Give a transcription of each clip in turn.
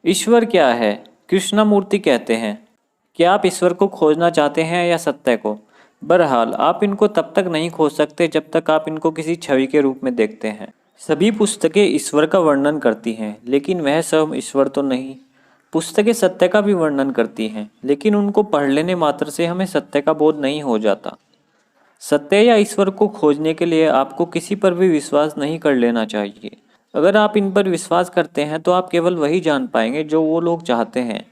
ईश्वर क्या है? कृष्णमूर्ति कहते हैं। क्या आप ईश्वर को खोजना चाहते हैं या सत्य को? बहरहाल आप इनको तब तक नहीं खोज सकते जब तक आप इनको किसी छवि के रूप में देखते हैं। सभी पुस्तकें ईश्वर का वर्णन करती हैं, लेकिन वह सब ईश्वर तो नहीं। पुस्तकें सत्य का भी वर्णन करती हैं, लेकिन उनको पढ़ लेने मात्र से हमें सत्य का बोध नहीं हो जाता। सत्य या ईश्वर को खोजने के लिए आपको किसी पर भी विश्वास नहीं कर लेना चाहिए। अगर आप इन पर विश्वास करते हैं तो आप केवल वही जान पाएंगे जो वो लोग चाहते हैं।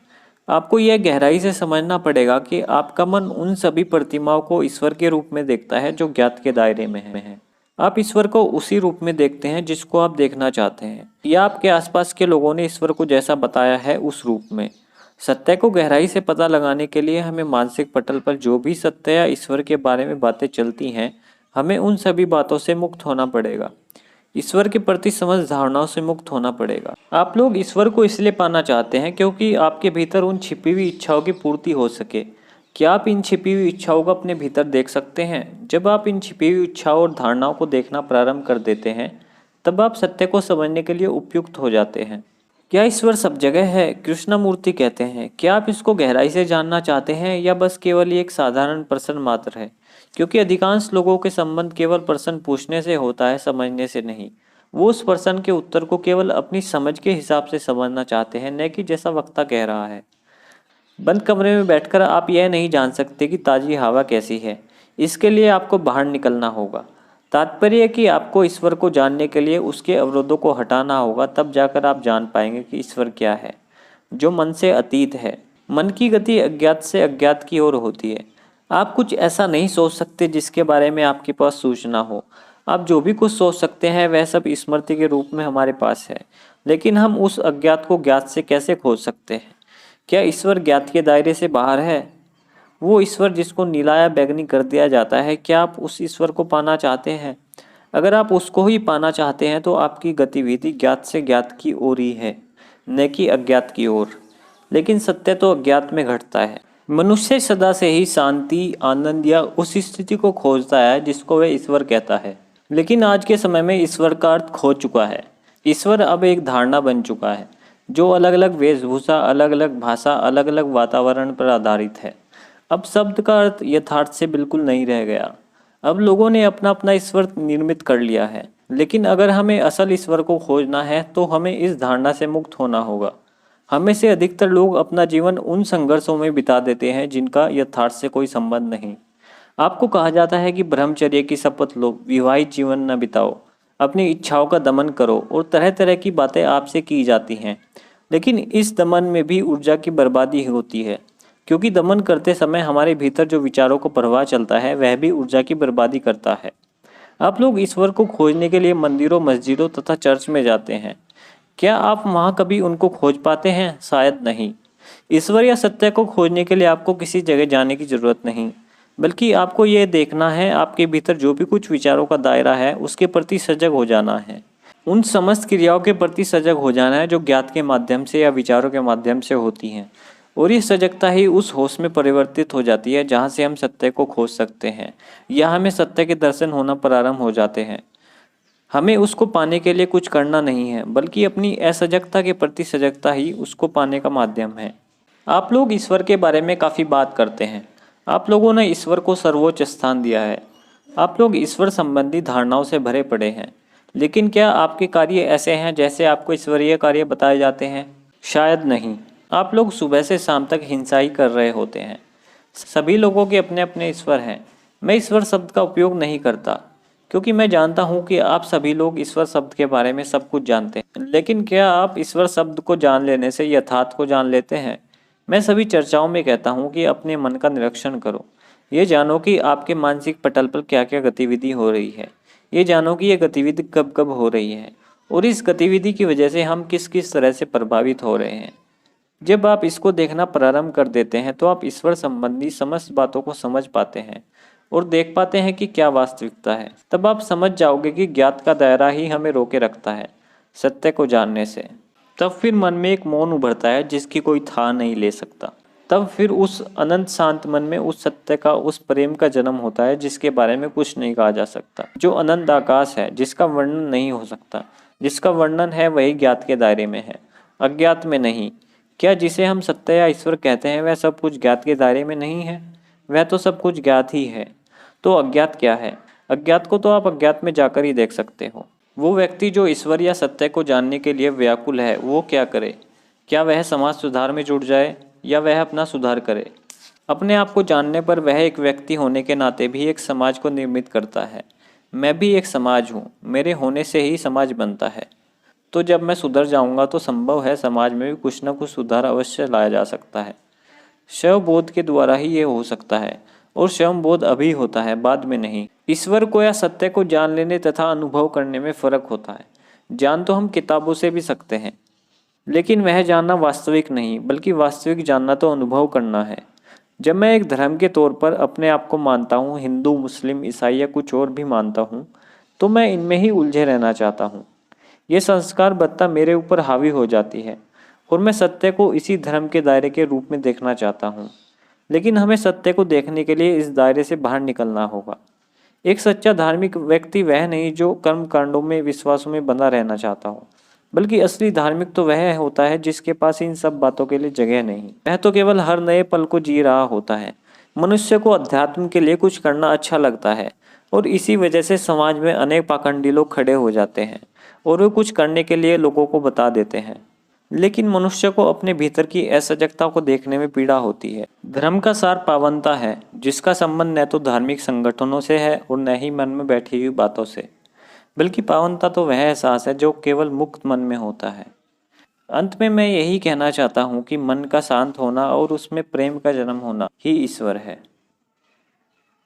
आपको यह गहराई से समझना पड़ेगा कि आपका मन उन सभी प्रतिमाओं को ईश्वर के रूप में देखता है जो ज्ञात के दायरे में है। आप ईश्वर को उसी रूप में देखते हैं जिसको आप देखना चाहते हैं, या आपके आसपास के लोगों ने ईश्वर को जैसा बताया है उस रूप में। सत्य को गहराई से पता लगाने के लिए हमें मानसिक पटल पर जो भी सत्य या ईश्वर के बारे में बातें चलती हैं, हमें उन सभी बातों से मुक्त होना पड़ेगा। ईश्वर के प्रति समझ धारणाओं से मुक्त होना पड़ेगा। आप लोग ईश्वर को इसलिए पाना चाहते हैं क्योंकि आपके भीतर उन छिपी हुई इच्छाओं की पूर्ति हो सके। क्या आप इन छिपी हुई इच्छाओं को अपने भीतर देख सकते हैं? जब आप इन छिपी हुई इच्छाओं और धारणाओं को देखना प्रारंभ कर देते हैं, तब आप सत्य को समझने के लिए उपयुक्त हो जाते हैं। क्या ईश्वर सब जगह है? कृष्णमूर्ति कहते हैं। क्या आप इसको गहराई से जानना चाहते हैं या बस केवल ये एक साधारण प्रश्न मात्र है? क्योंकि अधिकांश लोगों के संबंध केवल प्रश्न पूछने से होता है, समझने से नहीं। वो उस प्रश्न के उत्तर को केवल अपनी समझ के हिसाब से समझना चाहते हैं, न कि जैसा वक्ता कह रहा है। बंद कमरे में बैठकर आप यह नहीं जान सकते कि ताज़ी हवा कैसी है। इसके लिए आपको बाहर निकलना होगा। तात्पर्य है कि आपको ईश्वर को जानने के लिए उसके अवरोधों को हटाना होगा, तब जाकर आप जान पाएंगे कि ईश्वर क्या है, जो मन से अतीत है। मन की गति अज्ञात से अज्ञात की ओर होती है। आप कुछ ऐसा नहीं सोच सकते जिसके बारे में आपके पास सूचना हो। आप जो भी कुछ सोच सकते हैं वह सब स्मृति के रूप में हमारे पास है, लेकिन हम उस अज्ञात को ज्ञात से कैसे खोज सकते हैं? क्या ईश्वर ज्ञात के दायरे से बाहर है? वो ईश्वर जिसको नीला या बैगनी कर दिया जाता है, क्या आप उस ईश्वर को पाना चाहते हैं? अगर आप उसको ही पाना चाहते हैं तो आपकी गतिविधि ज्ञात से ज्ञात की ओर ही है, न कि अज्ञात की ओर। लेकिन सत्य तो अज्ञात में घटता है। मनुष्य सदा से ही शांति, आनंद या उस स्थिति को खोजता है जिसको वह ईश्वर कहता है। लेकिन आज के समय में ईश्वर का अर्थ खो चुका है। ईश्वर अब एक धारणा बन चुका है जो अलग अलग वेशभूषा, अलग अलग भाषा, अलग अलग वातावरण पर आधारित है। अब शब्द का अर्थ यथार्थ से बिल्कुल नहीं रह गया। अब लोगों ने अपना अपना ईश्वर निर्मित कर लिया है। लेकिन अगर हमें असल ईश्वर को खोजना है तो हमें इस धारणा से मुक्त होना होगा। हमें से अधिकतर लोग अपना जीवन उन संघर्षों में बिता देते हैं जिनका यथार्थ से कोई संबंध नहीं। आपको कहा जाता है कि ब्रह्मचर्य की शपथ लो, विवाहित जीवन न बिताओ, अपनी इच्छाओं का दमन करो, और तरह तरह की बातें आपसे की जाती हैं। लेकिन इस दमन में भी ऊर्जा की बर्बादी होती है, क्योंकि दमन करते समय हमारे भीतर जो विचारों को प्रवाह चलता है वह भी ऊर्जा की बर्बादी करता है। आप लोग ईश्वर को खोजने के लिए मंदिरों, मस्जिदों तथा चर्च में जाते हैं। क्या आप वहाँ कभी उनको खोज पाते हैं? शायद नहीं। ईश्वर या सत्य को खोजने के लिए आपको किसी जगह जाने की जरूरत नहीं, बल्कि आपको यह देखना है, आपके भीतर जो भी कुछ विचारों का दायरा है उसके प्रति सजग हो जाना है। उन समस्त क्रियाओं के प्रति सजग हो जाना है जो ज्ञात के माध्यम से या विचारों के माध्यम से होती हैं। और ये सजगता ही उस होश में परिवर्तित हो जाती है जहाँ से हम सत्य को खोज सकते हैं, या हमें सत्य के दर्शन होना प्रारंभ हो जाते हैं। हमें उसको पाने के लिए कुछ करना नहीं है, बल्कि अपनी असजगता के प्रति सजगता ही उसको पाने का माध्यम है। आप लोग ईश्वर के बारे में काफ़ी बात करते हैं। आप लोगों ने ईश्वर को सर्वोच्च स्थान दिया है। आप लोग ईश्वर संबंधी धारणाओं से भरे पड़े हैं। लेकिन क्या आपके कार्य ऐसे हैं जैसे आपको ईश्वरीय कार्य बताए जाते हैं? शायद नहीं। आप लोग सुबह से शाम तक हिंसा ही कर रहे होते हैं। सभी लोगों के अपने अपने ईश्वर हैं। मैं ईश्वर शब्द का उपयोग नहीं करता, क्योंकि मैं जानता हूँ कि आप सभी लोग ईश्वर शब्द के बारे में सब कुछ जानते हैं। लेकिन क्या आप ईश्वर शब्द को जान लेने से यथार्थ को जान लेते हैं? मैं सभी चर्चाओं में कहता हूँ कि अपने मन का निरीक्षण करो। ये जानो कि आपके मानसिक पटल पर क्या क्या गतिविधि हो रही है। ये जानो कि यह गतिविधि कब कब हो रही है, और इस गतिविधि की वजह से हम किस किस तरह से प्रभावित हो रहे हैं। जब आप इसको देखना प्रारंभ कर देते हैं तो आप ईश्वर संबंधी समस्त बातों को समझ पाते हैं और देख पाते हैं कि क्या वास्तविकता है। तब आप समझ जाओगे कि ज्ञात का दायरा ही हमें रोके रखता है सत्य को जानने से। तब फिर मन में एक मौन उभरता है जिसकी कोई था नहीं ले सकता। तब फिर उस अनंत शांत मन में उस सत्य का, उस प्रेम का जन्म होता है जिसके बारे में कुछ नहीं कहा जा सकता, जो अनंत आकाश है, जिसका वर्णन नहीं हो सकता। जिसका वर्णन है वही ज्ञात के दायरे में है। अज्ञात में नहीं। क्या जिसे हम सत्य या ईश्वर कहते हैं वह सब कुछ ज्ञात के दायरे में नहीं है? वह तो सब कुछ ज्ञात ही है। तो अज्ञात क्या है? अज्ञात को तो आप अज्ञात में जाकर ही देख सकते हो। वो व्यक्ति जो ईश्वर या सत्य को जानने के लिए व्याकुल है वो क्या करे? क्या वह समाज सुधार में जुट जाए या वह अपना सुधार करे? अपने आप को जानने पर वह एक व्यक्ति होने के नाते भी एक समाज को निर्मित करता है। मैं भी एक समाज हूँ, मेरे होने से ही समाज बनता है। तो जब मैं सुधर जाऊंगा तो संभव है समाज में भी कुछ न कुछ सुधार अवश्य लाया जा सकता है। शव बोध के द्वारा ही ये हो सकता है, और शव बोध अभी होता है, बाद में नहीं। ईश्वर को या सत्य को जान लेने तथा अनुभव करने में फर्क होता है। जान तो हम किताबों से भी सकते हैं, लेकिन वह जानना वास्तविक नहीं, बल्कि वास्तविक जानना तो अनुभव करना है। जब मैं एक धर्म के तौर पर अपने आप को मानता हूँ, हिंदू, मुस्लिम, ईसाई या कुछ और भी मानता हूँ, तो मैं इनमें ही उलझे रहना चाहता हूँ। ये संस्कार बत्ता मेरे ऊपर हावी हो जाती है और मैं सत्य को इसी धर्म के दायरे के रूप में देखना चाहता हूँ। लेकिन हमें सत्य को देखने के लिए इस दायरे से बाहर निकलना होगा। एक सच्चा धार्मिक व्यक्ति वह नहीं जो कर्म कांडों में, विश्वासों में बंधा रहना चाहता हो, बल्कि असली धार्मिक तो वह होता है जिसके पास इन सब बातों के लिए जगह नहीं। वह तो केवल हर नए पल को जी रहा होता है। मनुष्य को अध्यात्म के लिए कुछ करना अच्छा लगता है, और इसी वजह से समाज में अनेक पाखंडी लोग खड़े हो जाते हैं और वे कुछ करने के लिए लोगों को बता देते हैं। लेकिन मनुष्य को अपने भीतर की असजगता को देखने में पीड़ा होती है। धर्म का सार पावनता है, जिसका संबंध न तो धार्मिक संगठनों से है और न ही मन में बैठी हुई बातों से, बल्कि पावनता तो वह एहसास है जो केवल मुक्त मन में होता है। अंत में मैं यही कहना चाहता हूँ कि मन का शांत होना और उसमें प्रेम का जन्म होना ही ईश्वर है।